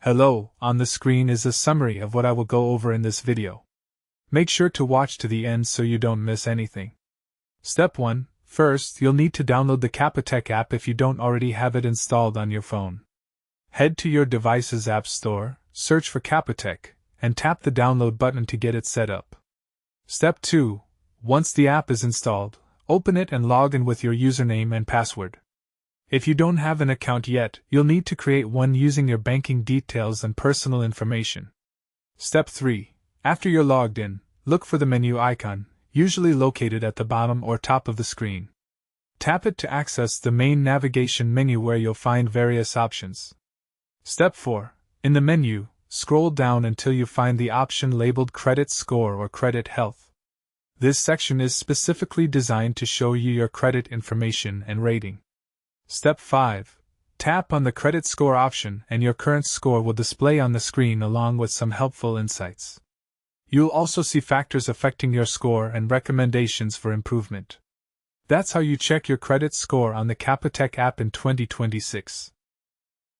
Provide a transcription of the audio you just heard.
Hello, on the screen is a summary of what I will go over in this video. Make sure to watch to the end so you don't miss anything. Step 1. First, you'll need to download the CAPITEC app if you don't already have it installed on your phone. Head to your device's App Store, search for CAPITEC, and tap the download button to get it set up. Step 2. Once the app is installed, open it and log in with your username and password. If you don't have an account yet, you'll need to create one using your banking details and personal information. Step 3. After you're logged in, look for the menu icon, usually located at the bottom or top of the screen. Tap it to access the main navigation menu where you'll find various options. Step 4. In the menu, scroll down until you find the option labeled Credit Score or Credit Health. This section is specifically designed to show you your credit information and rating. Step 5. Tap on the credit score option and your current score will display on the screen along with some helpful insights. You'll also see factors affecting your score and recommendations for improvement. That's how you check your credit score on the CAPITEC app in 2026.